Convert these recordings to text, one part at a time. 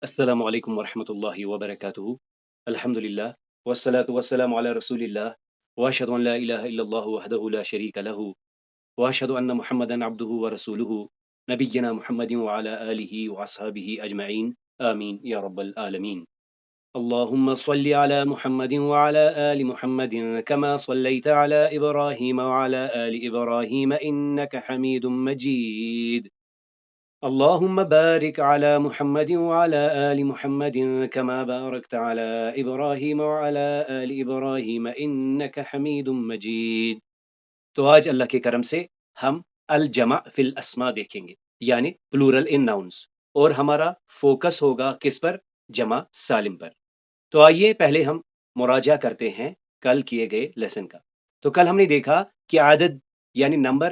السلام علیکم ورحمۃ اللہ وبرکاتہ۔ الحمد للہ والصلاة والسلام علی رسول اللہ واشهد ان لا الہ الا اللہ وحدہ لا شریک لہ واشهد ان محمدا عبدہ ورسولہ نبینا محمد وعلی آلہ واصحابہ اجمعین آمین یا رب العالمین۔ اللهم صل على محمد وعلى آل محمد كما صليت على إبراهيم وعلى آل إبراهيم إنك حميد مجيد۔ اللهم بارك على محمد وعلى آل محمد كما باركت على إبراهيم وعلى آل إبراهيم إنك حميد مجيد۔ تو آج اللہ کے کرم سے ہم الجمع فی الاسماء دیکھیں گے، یعنی پلورل ان ناؤنز، اور ہمارا فوکس ہوگا کس پر؟ جمع سالم پر۔ تو آئیے پہلے ہم مراجعہ کرتے ہیں کل کیے گئے لیسن کا۔ تو کل ہم نے دیکھا کہ عدد یعنی نمبر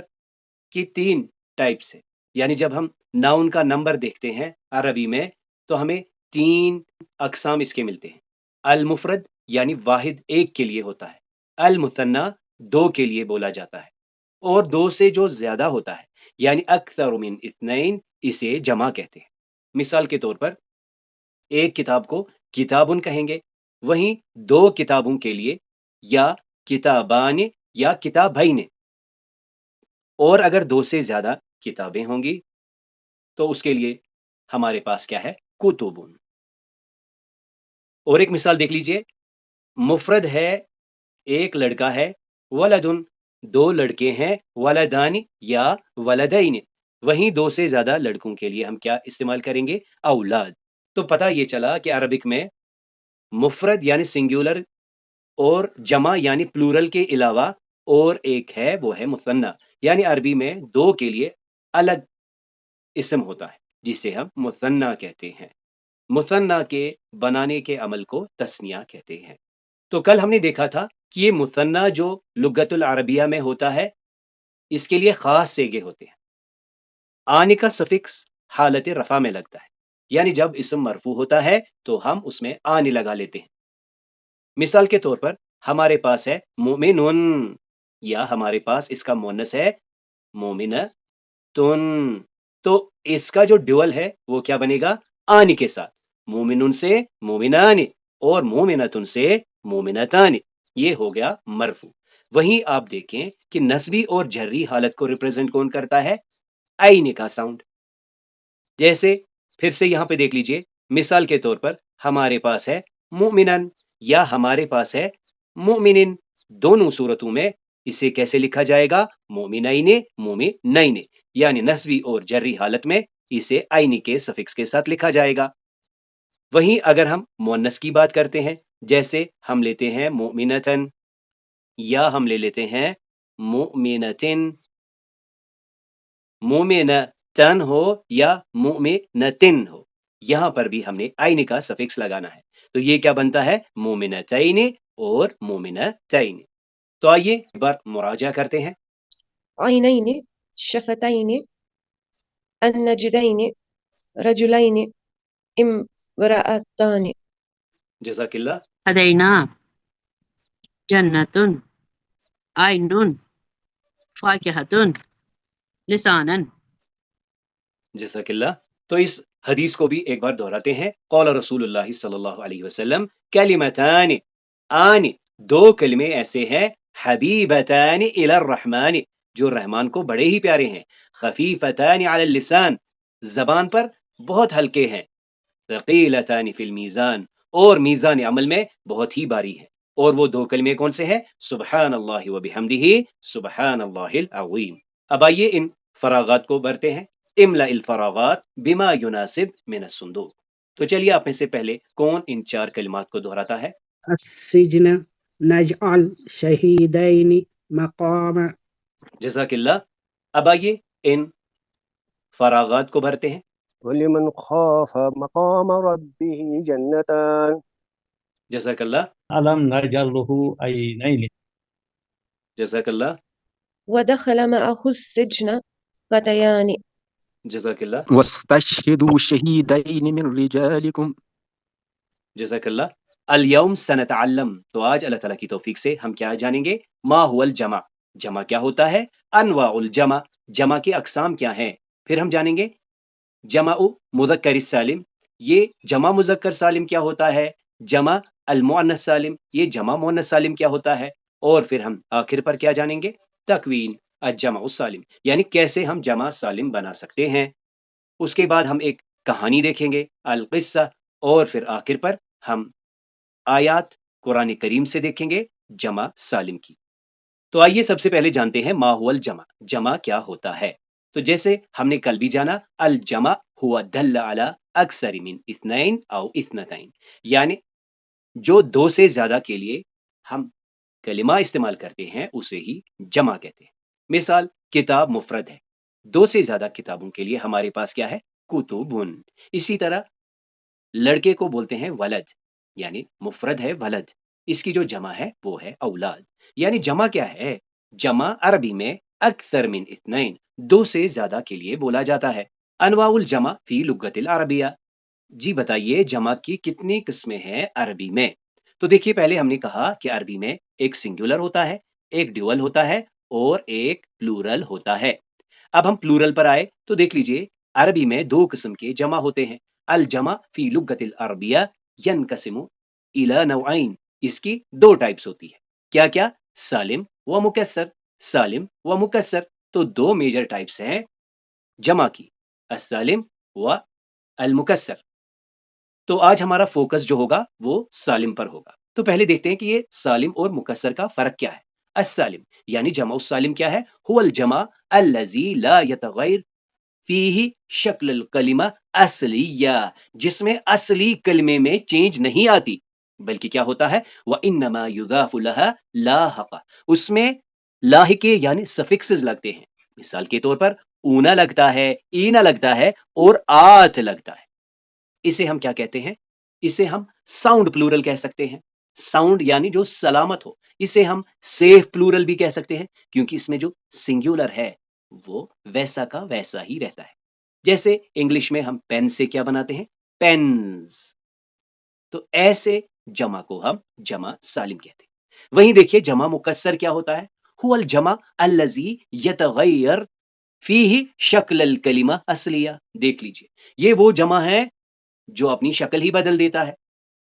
کی 3 ٹائپس ہے، یعنی جب ہم ناؤن کا نمبر دیکھتے ہیں عربی میں تو ہمیں 3 اقسام اس کے ملتے ہیں۔ المفرد یعنی واحد ایک کے لیے ہوتا ہے، المثنی 2 کے لیے بولا جاتا ہے، اور 2 سے جو زیادہ ہوتا ہے یعنی اکثر من اثنین اسے جمع کہتے ہیں۔ مثال کے طور پر ایک کتاب کو کتابن کہیں گے، وہیں 2 کتابوں کے لیے یا کتابان یا کتابین، اور اگر 2 سے زیادہ کتابیں ہوں گی تو اس کے لیے ہمارے پاس کیا ہے؟ کتبن۔ اور ایک مثال دیکھ لیجئے، مفرد ہے ایک لڑکا ہے، ولدن 2 لڑکے ہیں، ولدان یا ولدین، وہیں 2 سے زیادہ لڑکوں کے لیے ہم کیا استعمال کریں گے؟ اولاد۔ تو پتہ یہ چلا کہ عربک میں مفرد یعنی سنگولر اور جمع یعنی پلورل کے علاوہ اور ایک ہے، وہ ہے مثنی، یعنی عربی میں 2 کے لیے الگ اسم ہوتا ہے جسے ہم مثنی کہتے ہیں۔ مثنی کے بنانے کے عمل کو تثنیہ کہتے ہیں۔ تو کل ہم نے دیکھا تھا کہ یہ مثنی جو لغت العربیہ میں ہوتا ہے اس کے لیے خاص صیغے ہوتے ہیں۔ آنے کا سفکس حالت رفع میں لگتا ہے، یعنی جب اسم مرفوع ہوتا ہے تو ہم اس میں آنے لگا لیتے ہیں۔ مثال کے طور پر ہمارے پاس ہے مومنون، یا ہمارے پاس اس کا مؤنث ہے مومنتن، تو اس کا جو ڈیول ہے وہ کیا بنے گا؟ آنی کے ساتھ، مومنون سے مومنان اور مومنتن سے مومنتان، یہ ہو گیا مرفوع۔ وہیں آپ دیکھیں کہ نسبی اور جری حالت کو ریپرزینٹ کون کرتا ہے؟ عین کا ساؤنڈ۔ جیسے پھر سے یہاں پہ دیکھ لیجئے، مثال کے طور پر ہمارے پاس ہے مومنن یا ہمارے پاس ہے مومنن، دونوں صورتوں میں اسے کیسے لکھا جائے گا؟ مومنین مومنین، یعنی نسبی اور جری حالت میں اسے عین کے سفکس کے ساتھ لکھا جائے گا۔ وہیں اگر ہم مؤنث کی بات کرتے ہیں، جیسے ہم لیتے ہیں مومنتن یا ہم لے لیتے ہیں مومنتن، مومنتن ہو یا مومنتن ہو، یہاں پر بھی ہم نے عین کا سفکس لگانا ہے، تو یہ کیا بنتا ہے؟ مومنتین اور مومنتین۔ تو آئیے ایک بار مراجعہ کرتے ہیں۔ عینین، شفتین، النجدین، رجلین، امرأتان۔ جزاک اللہ۔ ہدینا، جنت، عین، فاکہۃ، لسانا۔ جزاک اللہ۔ تو اس حدیث کو بھی ایک بار دہراتے ہیں۔ قال رسول اللہ صلی اللہ علیہ وسلم کلمتان، آن 2 کلمے ایسے ہیں، حبیبتان الی الرحمن، جو رحمان کو بڑے ہی پیارے ہیں، خفیفتان علی اللسان، زبان پر بہت ہلکے ہیں، ثقیلتان فی المیزان، اور میزان عمل میں بہت ہی باری ہیں۔ اور وہ 2 کلمے کون سے ہیں؟ سبحان اللہ وبحمدہ، سبحان اللہ العظیم۔ اب آئیے ان فراغات کو بھرتے ہیں۔ املا الفراغات بما یناسب من الصندوق۔ تو چلیے آپ میں سے پہلے کون ان 4 کلمات کو دہراتا ہے؟ السجن نجعل شہیدین مقام۔ جزاک اللہ۔ اب آئیے ان فراغات کو بھرتے ہیں۔ وَلِمَنْ خَافَ مَقَامَ رَبِّهِ جَنَّتَانِ۔ جزاک اللہ۔ ألم نجعل له عينين؟ جزاک اللہ۔ ودخل معه السجن فتيان۔ جزاک اللہ۔ واستشهدوا شهيدين من رجالكم۔ جزاک اللہ۔ اليوم سنتعلم، تو آج اللہ تعالیٰ کی توفیق سے ہم کیا جانیں گے؟ ما هو الجمع، جمع کیا ہوتا ہے؟ انواع الجمع، جمع کی اقسام کیا ہیں، پھر ہم جانیں گے جمع مذکر السالم، یہ جمع مذکر سالم کیا ہوتا ہے، جمع المؤنث سالم، یہ جمع مؤنث سالم کیا ہوتا ہے، اور پھر ہم آخر پر کیا جانیں گے، تکوین الجمع السالم، یعنی کیسے ہم جمع سالم بنا سکتے ہیں۔ اس کے بعد ہم ایک کہانی دیکھیں گے القصہ، اور پھر آخر پر ہم آیات قرآن کریم سے دیکھیں گے جمع سالم کی۔ تو آئیے سب سے پہلے جانتے ہیں ما هو الجمع، جمع کیا ہوتا ہے۔ تو جیسے ہم نے کل بھی جانا، الجمع ہوا دل علی اکثر من اثنین او اثنتین، یعنی جو دو سے زیادہ کے لیے ہم کلمہ استعمال کرتے ہیں اسے ہی جمع کہتے ہیں۔ مثال کتاب مفرد ہے، دو سے زیادہ کتابوں کے لیے ہمارے پاس کیا ہے، کتبن۔ اسی طرح لڑکے کو بولتے ہیں ولد، یعنی مفرد ہے ولد، اس کی جو جمع ہے وہ ہے اولاد۔ یعنی جمع کیا ہے، جمع عربی میں اکثر من اثنین، دو سے زیادہ کے لیے بولا جاتا ہے۔ انواع الجمع فی لغت العربیہ، جی بتائیے جمع کی کتنی قسمیں ہیں عربی میں۔ تو دیکھیے پہلے ہم نے کہا کہ عربی میں ایک سنگولر ہوتا ہے، ایک ڈیول ہوتا ہے، اور ایک پلورل ہوتا ہے۔ اب ہم پلورل پر آئے تو دیکھ لیجئے عربی میں دو قسم کے جمع ہوتے ہیں۔ الجمع فی لغت العربیہ ینقسم الی نوعین، اس کی دو ٹائپس ہوتی ہے، کیا کیا، سالم و مکسر، سالم و مکسر۔ تو دو میجر ٹائپس ہیں جمع کی، السالم و المکسر۔ تو آج ہمارا فوکس جو ہوگا وہ سالم پر ہوگا۔ تو پہلے دیکھتے ہیں کہ یہ سالم اور مکسر کا فرق کیا ہے۔ السالم یعنی جمع السالم کیا ہے، هو الجمع الذي لا يتغير فيه شکل الکلمہ اصلیہ، جس میں اصلی کلمے میں چینج نہیں آتی، بلکہ کیا ہوتا ہے، وَإِنَّمَا يُضَافُ لَهَا لاحق، اس میں لاحقے یعنی سفکسز لگتے ہیں۔ مثال کے طور پر اونا لگتا ہے، اینا لگتا ہے، اور آت لگتا ہے۔ اسے ہم کیا کہتے ہیں، اسے ہم ساؤنڈ پلورل کہہ سکتے ہیں۔ ساؤنڈ یعنی جو سلامت ہو، اسے ہم سیف پلورل بھی کہہ سکتے ہیں، کیونکہ اس میں جو سنگولر ہے وہ ویسا کا ویسا ہی رہتا ہے۔ جیسے انگلش میں ہم پین سے کیا بناتے ہیں، پینز، تو ایسے جمع کو ہم جمع سالم کہتے ہیں۔ وہیں دیکھیے جمع مکسر کیا ہوتا ہے، هو الجمع الذي يتغير فيه شکل الکلمہ اصلیہ۔ دیکھ لیجئے یہ وہ جمع ہے جو اپنی شکل ہی بدل دیتا ہے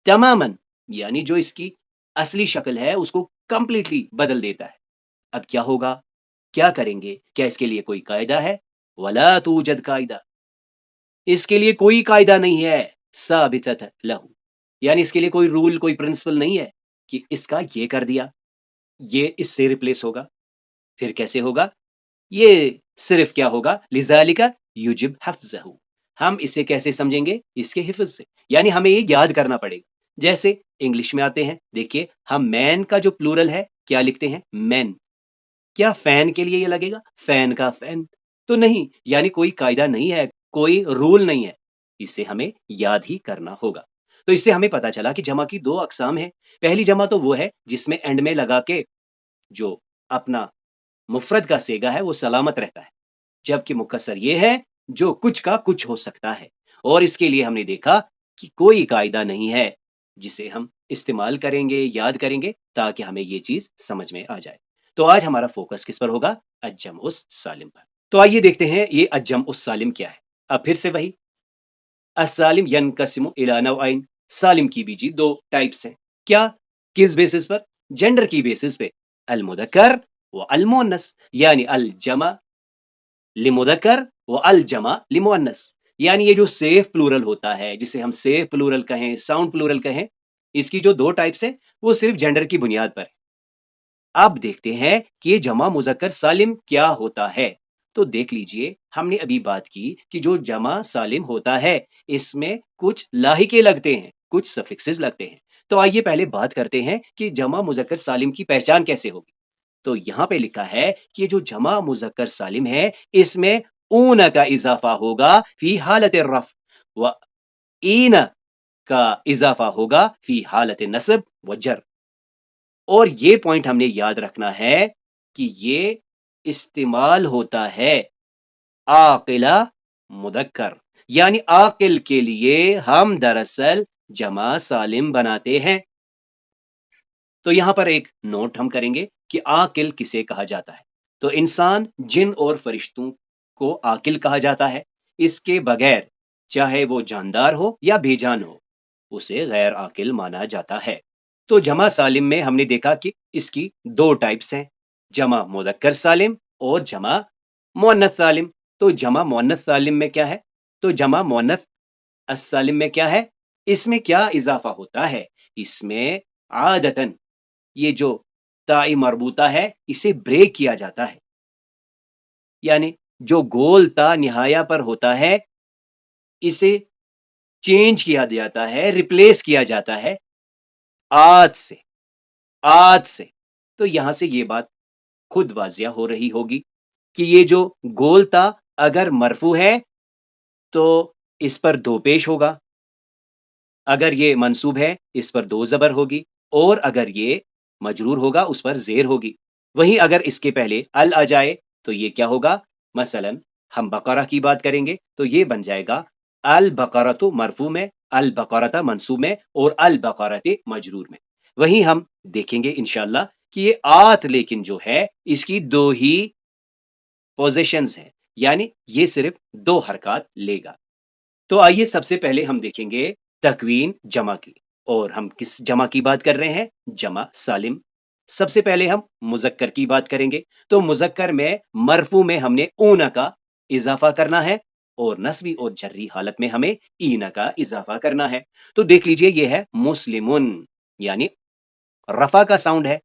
تماماً، یعنی جو اس کی اصلی شکل ہے اس کو کمپلیٹلی بدل دیتا ہے۔ اب کیا ہوگا، کیا کریں گے، کیا اس کے لیے کوئی قاعدہ ہے، ولا توجد قاعدہ، اس کے لیے کوئی قاعدہ نہیں ہے، ثابتۃ لہ، یعنی اس کے لیے کوئی رول، کوئی پرنسپل نہیں ہے کہ اس کا یہ کر دیا، یہ اس سے ریپلیس ہوگا۔ پھر کیسے ہوگا، یہ صرف کیا ہوگا، لذالک یجب حفظہ، ہم اسے کیسے سمجھیں گے، اس کے حفظ سے، یعنی ہمیں یہ یاد کرنا پڑے گا۔ جیسے انگلش میں آتے ہیں، دیکھیے ہم مین کا جو پلورل ہے کیا لکھتے ہیں، مین، کیا فین کے لیے یہ لگے گا، فین کا فین، تو نہیں، یعنی کوئی قاعدہ نہیں ہے، کوئی رول نہیں ہے، اسے ہمیں یاد ہی کرنا ہوگا۔ تو اس سے ہمیں پتا چلا کہ جمع کی دو اقسام ہیں۔ پہلی جمع تو وہ ہے جس میں اینڈ میں لگا کے جو اپنا مفرد کا صیغہ ہے وہ سلامت رہتا ہے، جبکہ مکسر یہ ہے جو کچھ کا کچھ ہو سکتا ہے، اور اس کے لیے ہم نے دیکھا کہ کوئی قاعدہ نہیں ہے جسے ہم استعمال کریں گے، یاد کریں گے، تاکہ ہمیں یہ چیز سمجھ میں آ جائے۔ تو آج ہمارا فوکس کس پر ہوگا، الجمع السالم پر۔ تو آئیے دیکھتے ہیں یہ الجمع السالم کیا ہے۔ اب پھر سے وہی، السالم ینقسم الی نوعین، سالم کی بھی جی دو ٹائپس ہیں، کیا، کس بیسس پر، جینڈر کی بیسس پہ، المذکر و المؤنث، یعنی الجمع لمذکر و الجمع لمؤنث، یعنی یہ جو سیف پلورل ہوتا ہے، جسے ہم سیف پلورل کہیں، ساؤنڈ پلورل کہیں، اس کی جو دو ٹائپس ہیں وہ صرف جینڈر کی بنیاد پر ہے۔ اب دیکھتے ہیں کہ یہ جمع مذکر سالم کیا ہوتا ہے۔ تو دیکھ لیجئے ہم نے ابھی بات کی کہ جو جمع سالم ہوتا ہے اس میں کچھ لاحقے لگتے ہیں، کچھ سفکسز لگتے ہیں۔ تو آئیے پہلے بات کرتے ہیں کہ جمع مذکر سالم کی پہچان کیسے ہوگی۔ تو یہاں پہ لکھا ہے کہ یہ جو جمع مذکر سالم ہے اس میں اون کا اضافہ ہوگا فی حالت رفع و این کا اضافہ ہوگا فی حالت نصب و جر۔ اور یہ پوائنٹ ہم نے یاد رکھنا ہے کہ یہ استعمال ہوتا ہے عاقلہ مذکر، یعنی عاقل کے لیے ہم دراصل جمع سالم بناتے ہیں۔ تو یہاں پر ایک نوٹ ہم کریں گے کہ عاقل کسے کہا جاتا ہے۔ تو انسان، جن اور فرشتوں کو عاقل کہا جاتا ہے، اس کے بغیر چاہے وہ جاندار ہو یا بے جان ہو، اسے غیر عاقل مانا جاتا ہے۔ تو جمع سالم میں ہم نے دیکھا کہ اس کی دو ٹائپس ہیں، جمع مذکر سالم اور جمع مؤنث سالم۔ تو جمع مؤنث سالم میں کیا ہے؟ تو جمع مؤنث السالم میں کیا ہے؟ اس میں کیا اضافہ ہوتا ہے؟ اس میں عادتاً یہ جو تاء مربوطہ ہے اسے بریک کیا جاتا ہے، یعنی جو گول تا نہایا پر ہوتا ہے اسے چینج کیا جاتا ہے، ریپلیس کیا جاتا ہے آج سے۔ تو یہاں سے یہ بات خود واضح ہو رہی ہوگی کہ یہ جو گول تا اگر مرفوع ہے تو اس پر دو پیش ہوگا، اگر یہ منصوب ہے اس پر دو زبر ہوگی، اور اگر یہ مجرور ہوگا اس پر زیر ہوگی۔ وہیں اگر اس کے پہلے ال آ جائے تو یہ کیا ہوگا؟ مثلا ہم بقرہ کی بات کریں گے تو یہ بن جائے گا البقرۃ مرفوع میں، البقرۃ منصوب میں، اور البقرۃ مجرور میں۔ وہیں ہم دیکھیں گے انشاءاللہ کہ یہ آت لیکن جو ہے اس کی دو ہی پوزیشنز ہیں، یعنی یہ صرف دو حرکات لے گا۔ تو آئیے سب سے پہلے ہم دیکھیں گے تکوین جمع کی، اور ہم کس جمع کی بات کر رہے ہیں؟ جمع سالم۔ سب سے پہلے ہم مذکر کی بات کریں گے، تو مذکر میں مرفوع میں ہم نے اون کا اضافہ کرنا ہے، اور نصبی اور جری حالت میں ہمیں این کا اضافہ کرنا ہے۔ تو دیکھ لیجئے یہ ہے مسلمن، یعنی رفع کا ساؤنڈ ہے،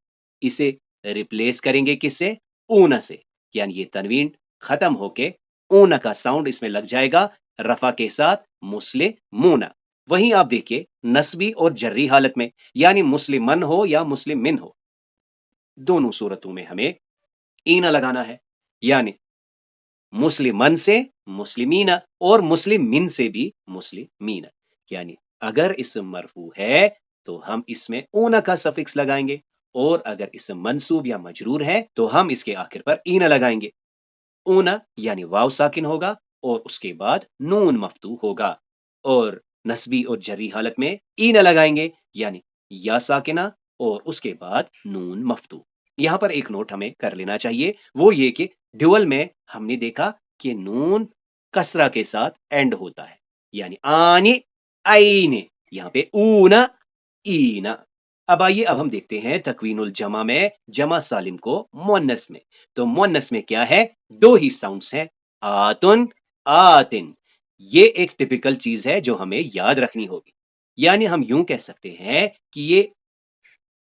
اسے ریپلیس کریں گے کس سے؟ اون سے، یعنی یہ تنوین ختم ہو کے اون کا ساؤنڈ اس میں لگ جائے گا رفع کے ساتھ، مسلمون۔ وہیں آپ دیکھیے نصبی اور جری حالت میں، یعنی مسلمن ہو یا مسلمن ہو، دونوں صورتوں میں ہمیں اینا لگانا ہے، یعنی مسلمن سے مسلمین اور مسلمین سے بھی مسلمین، یعنی اگر اسم مرفوع ہے تو ہم اس میں اون کا سفکس لگائیں گے، اور اگر اسم منصوب یا مجرور ہے تو ہم اس کے آخر پر اینا لگائیں گے۔ اون یعنی واو ساکن ہوگا اور اس کے بعد نون مفتوح ہوگا، اور نصبی اور جری حالت میں اینا لگائیں گے، یعنی یا ساکنہ اور اس کے بعد نون مفتوح۔ یہاں پر ایک نوٹ ہمیں کر لینا چاہیے، وہ یہ کہ ڈیول میں ہم نے دیکھا کہ نون کسرہ کے ساتھ اینڈ ہوتا ہے، یعنی آنی آئینے، یہاں پہ اونا اینا۔ اب آئیے اب ہم دیکھتے ہیں تکوین الجمع میں جمع سالم کو مؤنث میں۔ تو مؤنث میں کیا ہے؟ دو ہی ساؤنڈز ہیں، آتن آتن۔ یہ ایک ٹپیکل چیز ہے جو ہمیں یاد رکھنی ہوگی، یعنی ہم یوں کہہ سکتے ہیں کہ یہ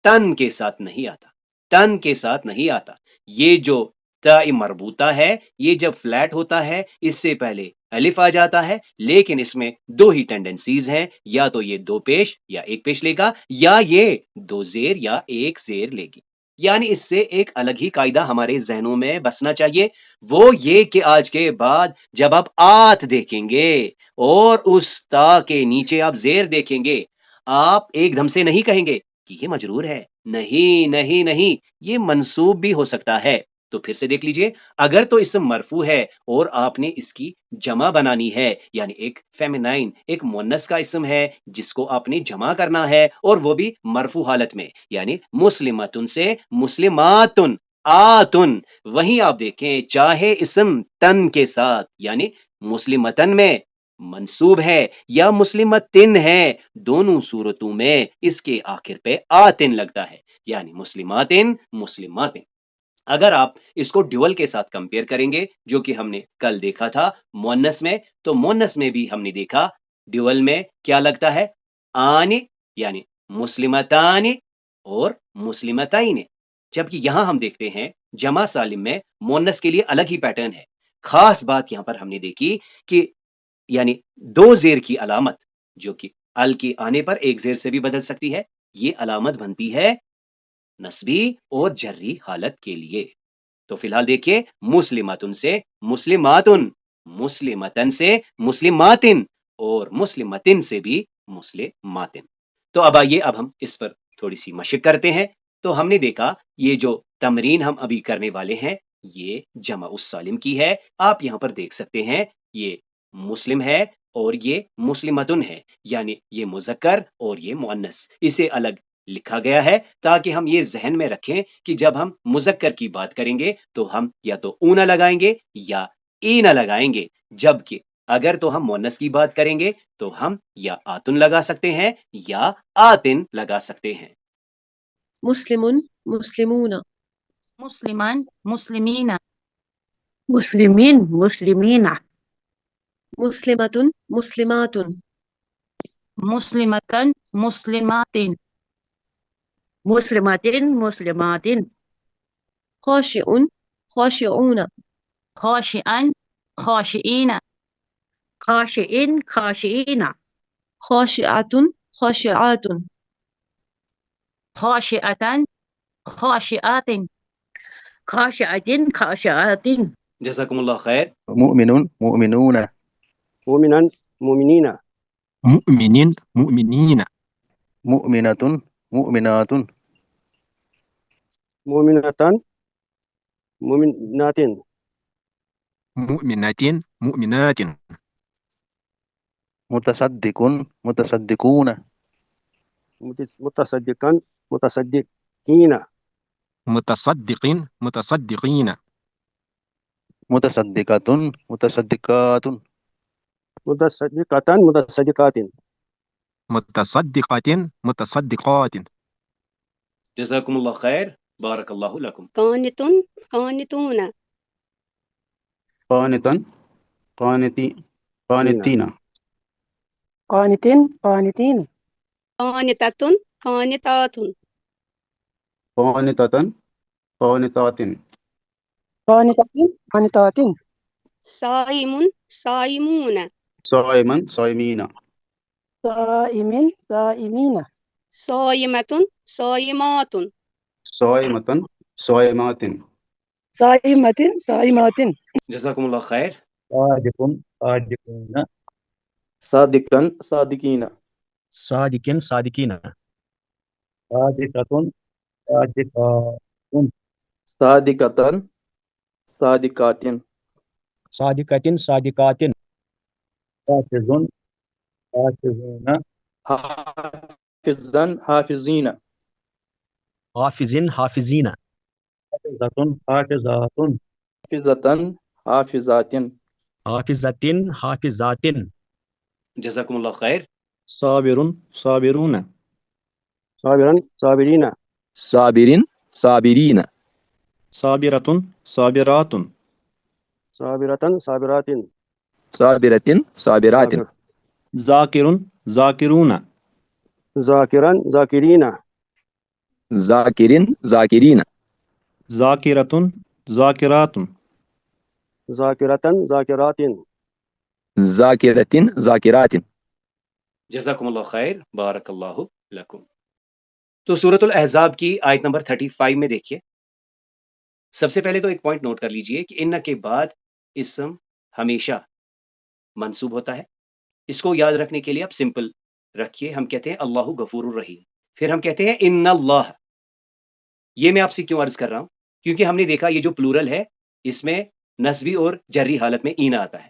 تن کے ساتھ نہیں آتا، تن کے ساتھ نہیں آتا۔ یہ جو تا مربوطہ ہے یہ جب فلیٹ ہوتا ہے اس سے پہلے الف آ جاتا ہے، لیکن اس میں دو ہی ٹینڈنسیز ہیں، یا تو یہ دو پیش یا ایک پیش لے گا، یا یہ دو زیر یا ایک زیر لے گی۔ یعنی اس سے ایک الگ ہی قاعدہ ہمارے ذہنوں میں بسنا چاہیے، وہ یہ کہ آج کے بعد جب آپ آت دیکھیں گے اور اس تا کے نیچے آپ زیر دیکھیں گے، آپ ایک دم سے نہیں کہیں گے کہ یہ مجرور ہے، نہیں، یہ منصوب بھی ہو سکتا ہے۔ تو پھر سے دیکھ لیجئے، اگر تو اسم مرفوع ہے اور آپ نے اس کی جمع بنانی ہے، یعنی ایک فیمینائن، ایک مؤنث کا اسم ہے جس کو آپ نے جمع کرنا ہے، اور وہ بھی مرفوع حالت میں، یعنی مسلمتن سے مسلماتن آتن۔ وہیں آپ دیکھیں چاہے اسم تن کے ساتھ، یعنی مسلمتن میں منصوب ہے یا مسلمتن ہے، دونوں صورتوں میں اس کے آخر پہ آتن لگتا ہے، یعنی مسلماتن مسلماتن۔ اگر آپ اس کو ڈیول کے ساتھ کمپیئر کریں گے جو کہ ہم نے کل دیکھا تھا مؤنث میں، تو مؤنث میں بھی ہم نے دیکھا ڈیول میں کیا لگتا ہے؟ آنی، یعنی مسلمتانی اور مسلمتین، جبکہ یہاں ہم دیکھتے ہیں جمع سالم میں مؤنث کے لیے الگ ہی پیٹرن ہے۔ خاص بات یہاں پر ہم نے دیکھی کہ یعنی دو زیر کی علامت جو کہ ال کی آنے پر ایک زیر سے بھی بدل سکتی ہے، یہ علامت بنتی ہے نصبی اور جری حالت کے لیے۔ تو فی الحال دیکھیے مسلماتن سے مسلماتن، مسلمتن سے مسلماتن، اور مسلمتن سے بھی مسلماتن۔ تو اب آئیے اب ہم اس پر تھوڑی سی مشق کرتے ہیں۔ تو ہم نے دیکھا یہ جو تمرین ہم ابھی کرنے والے ہیں یہ جمع السالم کی ہے۔ آپ یہاں پر دیکھ سکتے ہیں یہ مسلم ہے اور یہ مسلمتن ہے، یعنی یہ مذکر اور یہ مؤنث، اسے الگ لکھا گیا ہے تاکہ ہم یہ ذہن میں رکھیں کہ جب ہم مذکر کی بات کریں گے تو ہم یا تو اونا لگائیں گے یا اینا لگائیں گے، جبکہ اگر تو ہم مؤنث کی بات کریں گے تو ہم یا آتن لگا سکتے ہیں یا آتن لگا سکتے ہیں. مسلم مسلمون مسلمان مسلمین مسلمین مسلمین مسلمة مسلمات مسلمتن مسلمات مسلماتن مسلمات خاشع خاشعون خاشعن خاشعین خاشعن خاشعین خاشعة خاشعات خاشعتن خاشعات خاشعتن خاشعات. جزاکم اللہ خیر. مؤمن مؤمنون مؤمنا مؤمنين مؤمن مؤمنين مؤمنة مؤمنات مؤمنة مؤمنات مؤمنة مؤمنات متصدق متصدقون متصدقا متصدقين متصدق متصدقين متصدقة متصدقات متصدقة متصدقات متصدقة متصدقات. جزاکم اللہ خیر. بارک اللہ لکم. قانت قانتون قانتا قانتين قانتين قانتين قانتة قانتات قانتة قانتات قانتين قانتات صائم صائمون صائما صائمين صائم صائمين صائمة صائمات صائمة صائمات صائمة صائمات. جزاکم اللہ خیر. صادق صادقون صادقا صادقين صادقين صادقين صادقة صادقات صادقة صادقات صادقة صادقات حافظ حافظون حافظا حافظين حافظين حافظين حافظة حافظات حافظة حافظات حافظة حافظات. جزاکم اللہ خیر. صابر صابرون صابرا صابرين صابر صابرين صابرة صابرات صابرة صابرات صابرة صابرات ذاكر ذاكرون ذاكرا ذاكرين ذاكر ذاكرين ذاكرة ذاكرات ذاكرة ذاكرات ذاكرة ذاكرات. جزاکم اللہ خیر. بارک اللہ لکم. تو سورۃ الاحزاب کی آیت نمبر 35 میں دیکھیے. سب سے پہلے تو ایک پوائنٹ نوٹ کر لیجئے کہ ان کے بعد اسم ہمیشہ منصوب ہوتا ہے. اس کو یاد رکھنے کے لیے آپ سمپل رکھیے. ہم کہتے ہیں اللہ غفور الرحیم، پھر ہم کہتے ہیں ان اللہ. یہ میں آپ سے کیوں عرض کر رہا ہوں؟ کیونکہ ہم نے دیکھا یہ جو پلورل ہے اس میں نسبی اور جری حالت میں اینا آتا ہے.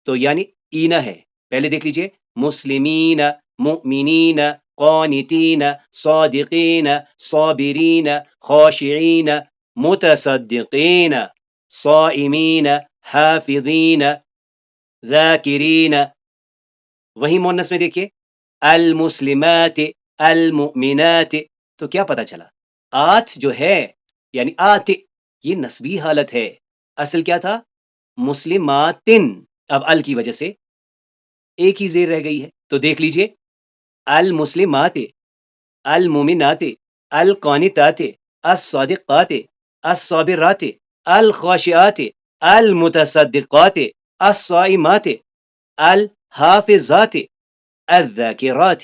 تو یعنی اینا ہے. پہلے دیکھ لیجئے مسلمین مؤمنین قانتین صادقین صابرین خاشعین متصدقین صائمین حافظین ذاکرین. وہی مؤنث میں دیکھیے المسلمات المؤمنات. تو کیا پتہ چلا؟ آت جو ہے یعنی آت یہ نسبی حالت ہے. اصل کیا تھا؟ مسلماتن. اب ال کی وجہ سے ایک ہی زیر رہ گئی ہے. تو دیکھ لیجئے المسلمات المؤمنات القانتات الصادقات الصابرات الخاشعات المتصدقات الصائمات الحافظات الذاكرات.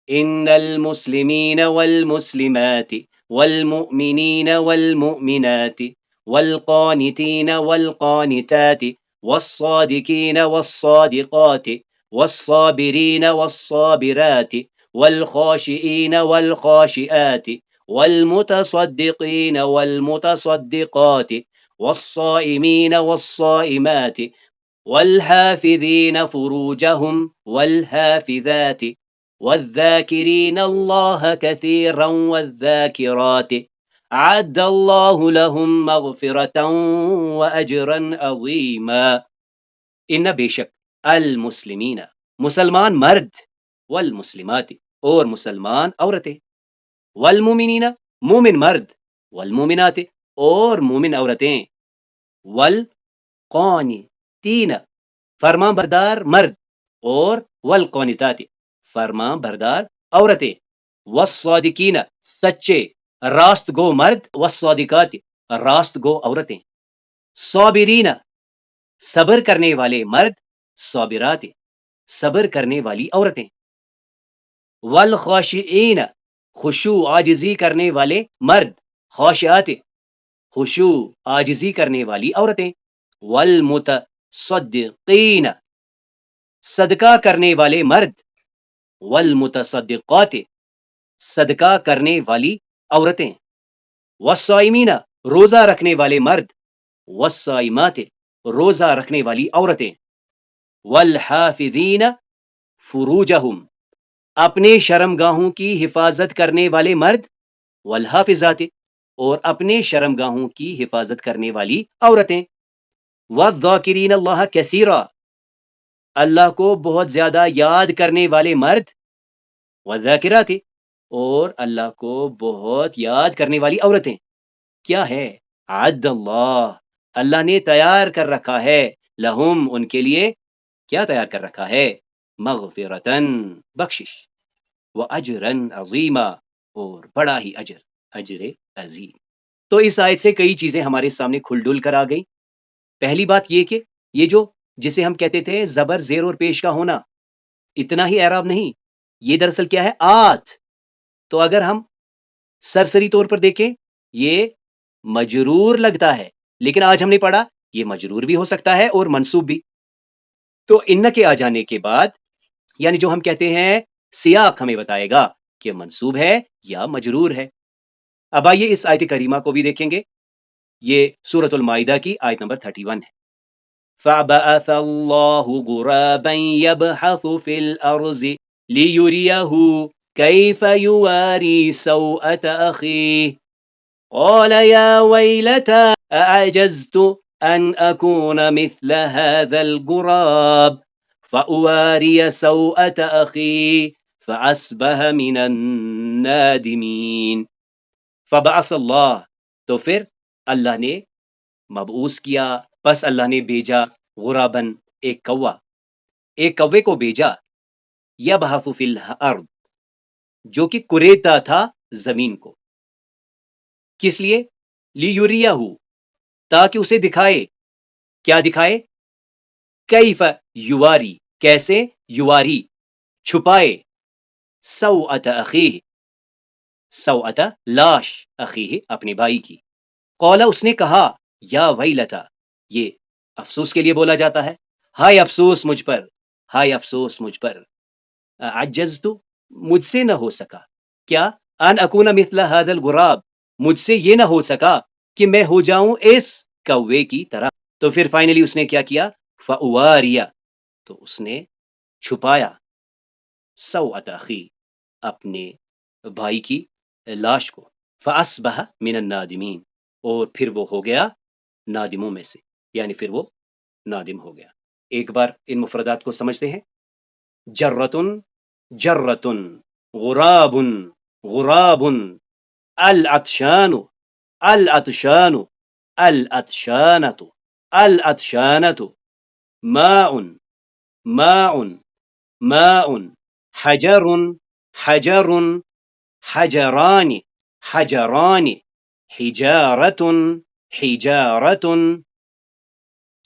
ان المسلمين والمسلمات والمؤمنين والمؤمنات والقانتين والقانتات والصادقين والصادقات والصابرين والصابرات والخاشئين والخاشئات والمتصدقين والمتصدقات والصائمين والصائمات والحافظين فروجهم والحافظات والذاكرين الله كثيرا والذاكرات أعد الله لهم مغفرة وأجرا عظيما. ان بے شک المسلمین مسلمان مرد، والمسلمات اور مسلمان عورتیں، والمومنین مومن مرد، والمومنات اور مومن عورتیں، والقانتین فرمان بردار مرد، اور والقانتات فرمان بردار عورتیں، والصادقین سچے راست گو مرد، والصادقات راست گو عورتیں، صابرین صبر کرنے والے مرد، صابرات صبر کرنے والی عورتیں، والخاشعین خشوع عاجزی کرنے والے مرد، خاشعات خشوع عاجزی کرنے والی عورتیں، والمتصدقین صدقہ کرنے والے مرد، والمتصدقات صدقہ کرنے والی عورتیں، والصائمین روزہ رکھنے والے مرد، والصائمات روزہ رکھنے والی عورتیں، والحافظین فروجہم اپنے شرمگاہوں کی حفاظت کرنے والے مرد، والحافظات اور اپنے شرمگاہوں کی حفاظت کرنے والی عورتیں، والذاکرین اللہ کثیرا اللہ کو بہت زیادہ یاد کرنے والے مرد، والذاکرات اور اللہ کو بہت یاد کرنے والی عورتیں۔ کیا ہے؟ عد اللہ نے تیار کر رکھا ہے، لہم ان کے لیے کیا تیار کر رکھا ہے؟ مغفرتن بخشش، واجرا عظیما اور بڑا ہی اجر عظیم۔ تو اس آیت سے کئی چیزیں ہمارے سامنے کھل ڈل کر آ گئی۔ پہلی بات یہ کہ یہ جو جسے ہم کہتے تھے زبر زیر اور پیش کا ہونا، اتنا ہی اعراب نہیں، یہ دراصل کیا ہے؟ آت۔ تو اگر ہم سرسری طور پر دیکھیں یہ مجرور لگتا ہے، لیکن آج ہم نے پڑھا یہ مجرور بھی ہو سکتا ہے اور منصوب بھی۔ تو ان کے آ جانے کے بعد یعنی جو ہم کہتے ہیں سیاق ہمیں بتائے گا کہ منصوب ہے یا مجرور ہے۔ اب آئیے اس آیت کریمہ کو بھی دیکھیں گے، یہ سورۃ المائدہ کی آیت نمبر 31 ہے۔ فَبَعَثَ اللَّهُ غُرَابًا يَبْحَثُ فِي الْأَرْضِ لِيُرِيَهُ كَيْفَ يُوَارِي سَوْءَةَ أَخِيهِ قَالَ يَا وَيْلَتَى أَعَجَزْتُ أَنْ أَكُونَ مِثْلَ هَذَا الْغُرَابِ فَأُوَارِيَ سَوْءَةَ أَخِي فَأَصْبَحَ مِنَ النَّادِمِينَ۔ فَبَعَثَ اللَّهُ تو پھر اللہ نے مبعوث کیا، بس اللہ نے بھیجا غرابن ایک کوے کو بھیجا، یبحث فی الارض جو کہ کریتا تھا زمین کو، کس لیے؟ لیوریہ تاکہ اسے دکھائے، کیا دکھائے؟ کیف یواری کیسے، یواری چھپائے، سوءۃ اخیہ سوءۃ لاش اخیہ اپنے بھائی کی، قال اس نے کہا یا ویلتا یہ افسوس کے لیے بولا جاتا ہے، ہائے افسوس مجھ پر، ہائے افسوس مجھ پر، عجزت مجھ سے نہ ہو سکا، کیا؟ ان اکون مثل هذا الغراب مجھ سے یہ نہ ہو سکا کہ میں ہو جاؤں اس کوے کی طرح۔ تو پھر فائنلی اس نے کیا کیا؟ فاواریا تو اس نے چھپایا، سوءۃ اخی اپنے بھائی کی لاش کو، فاصبح من النادمین اور پھر وہ ہو گیا نادموں میں سے، یعنی پھر وہ نادم ہو گیا۔ ایک بار ان مفردات کو سمجھتے ہیں۔ جرتن جرتن، غراب غراب، العطشان العطشان العطشانۃ العطشانۃ، ماء ماء ماء، حجر حجر حجران حجران، حجارۃ حجارۃ۔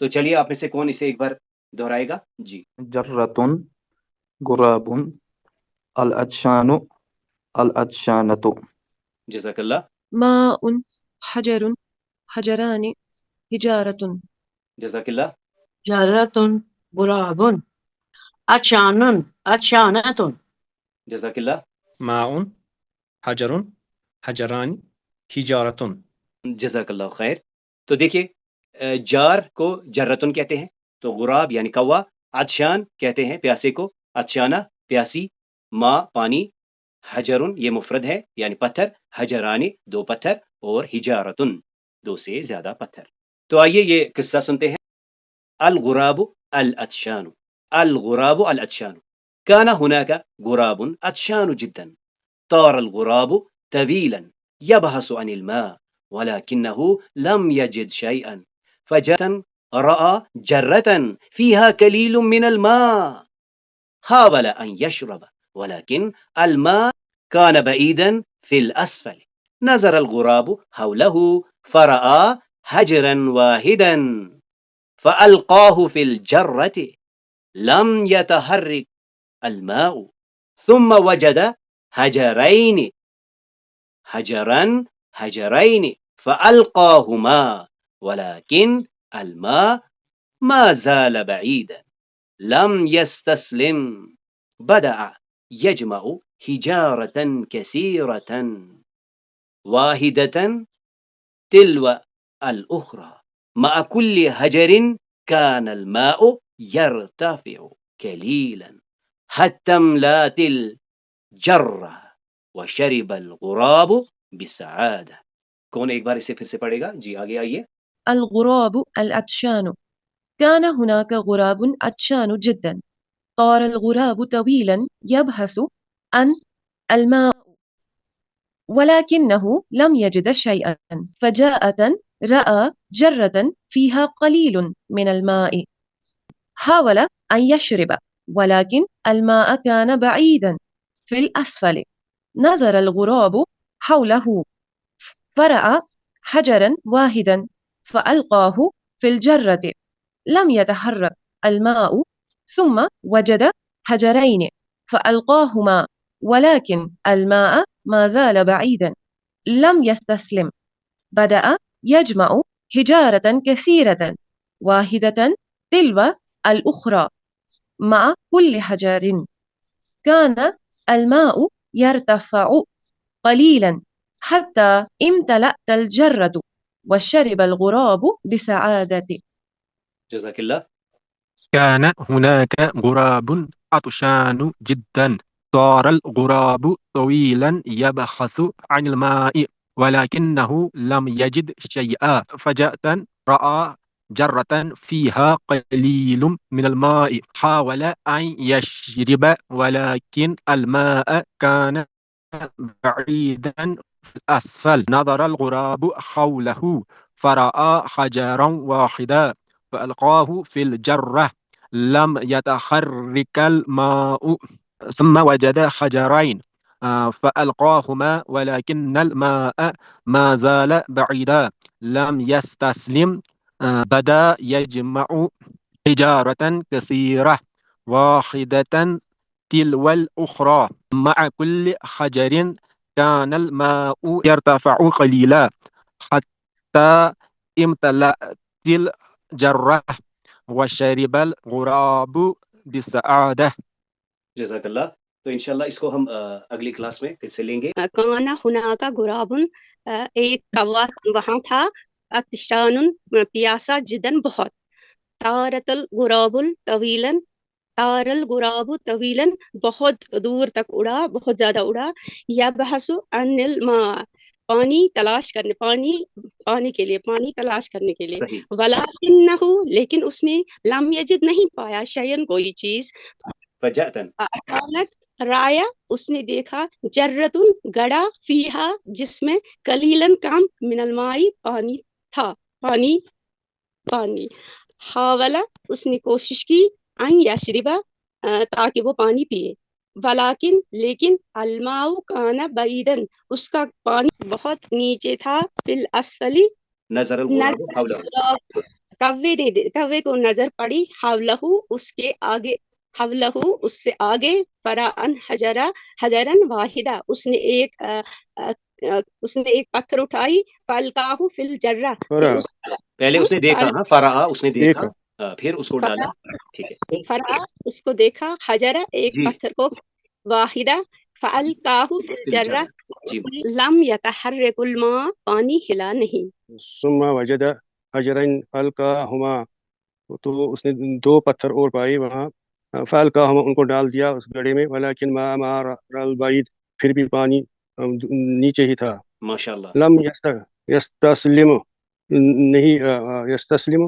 تو چلیے آپ میں سے کون اسے ایک بار دہرائے گا؟ جی۔ جرتن غراب العطشان العطشانۃ۔ جزاک اللہ۔ ماء حجر حجران حجارة جزاک اللہ۔ جرتن غرابن عطشانن عطشانتن۔ جزاک اللہ۔ ماء حجر حجران حجارتن۔ جزاک اللہ خیر۔ تو دیکھیے جار کو جرتن کہتے ہیں، تو غراب یعنی کوا، عطشان کہتے ہیں پیاسے کو، عطشانہ پیاسی، ماء پانی، حجرن یہ مفرد ہے یعنی پتھر، حجرانی دو پتھر، اور حجارتن دو سے زیادہ پتھر۔ تو آئیے یہ قصہ سنتے ہیں۔ الغراب العطشان، الغراب العطشان كان هناك غراب عطشان جدا طار الغراب طويلا يبحث عن الماء ولكنه لم يجد شيئا فجاء رأى جرة فيها قليل من الماء حاول أن يشرب ولكن الماء كان بعيدا في الأسفل نظر الغراب حوله فرأى حجرا واحدا فألقاه في الجرة لم يتحرك الماء ثم وجد حجرين فألقاهما ولكن الماء ما زال بعيدا لم يستسلم بدأ يجمع حجارة كثيرة واحدة تلو الأخرى مع كل حجر كان الماء يرتفع قليلا حتى املأت الجرة وشرب الغراب بسعادة. کون ایک بار اسے پھر سے پڑھے گا؟ جی آگے آئیے. الغراب العطشان كان هناك غراب عطشان جدا طار الغراب طويلا يبحث عن الماء ولكنه لم يجد شيئا فجاء رأى جرة فيها قليل من الماء حاول أن يشرب ولكن الماء كان بعيدا في الأسفل نظر الغراب حوله فرأى حجرا واحدا فألقاه في الجرة لم يتحرك الماء ثم وجد حجرين فألقاهما ولكن الماء ما زال بعيدا لم يستسلم بدأ يجمع حجارة كثيرة واحدة تلو الأخرى مع كل حجر كان الماء يرتفع قليلا حتى امتلأت الجرة وشرب الغراب بسعادة. جزاك الله. كان هناك غراب عطشان جدا طار الغراب طويلا يبحث عن الماء ولكنه لم يجد شيئا فجأة رأى جرة فيها قليل من الماء حاول أن يشرب ولكن الماء كان بعيدا في الأسفل نظر الغراب حوله فرأى حجرا واحدا فألقاه في الجرة لم يتحرك الماء ثم وجد حجرين فألقاهما ولكن الماء ما زال بعيدا لم يستسلم بدأ يجمع حجارة كثيرة واحدة تلو الأخرى مع كل حجر كان الماء يرتفع قليلا حتى امتلأت الجرة وشرب الغراب بسعادة. جزاک اللہ. تو انشاءاللہ اس کو ہم اگلی کلاس میں پھر سے لیں گے. کانا ہناکا غرابن ایک کوا وہاں تھا عطشان پیاسا جدن بہت طارت الغراب طویلا طار الغراب طویلا بہت دور تک اڑا بہت زیادہ اڑا یبحث عن الماء پانی تلاش کرنے پانی کے لیے پانی تلاش کرنے کے لیے ولکنہ لیکن اس نے لم یجد نہیں پایا شیئن کوئی چیز اچانک رایا اس نے دیکھا جرتن گڑا فیہا جس میں قلیلاً کم من المائی پانی تھا پانی حاولا اس نے کوشش کی ان یشربا تاکہ وہ پانی پیے ولیکن لیکن الماء کان بعیدن اس کا پانی بہت نیچے تھا فی الاسفلی نظر کوے کو نظر پڑی حولہ اس کے آگے حولہ اس سے آگے فرعن حجرن واحدہ اس نے ایک پتھر اٹھائی فالقاہ فی الجرہ پہلے اس نے دیکھا فرعا اس نے دیکھا پھر اس کو ڈالا. ٹھیک ہے. فرعا اس کو دیکھا حجرہ ایک پتھر کو واحدہ فالقاہ فی الجرہ لم یتحرک الماء پانی ہلا نہیں. ثم وجد حجرین فالقاہما تو اس نے دو پتھر اور پائے وہاں فالقاہما ان کو ڈال دیا اس گڑھے میں ولیکن ما البعید پھر بھی پانی نیچے ہی تھا. ماشاءاللہ. لم یستسلم نہیں یستسلم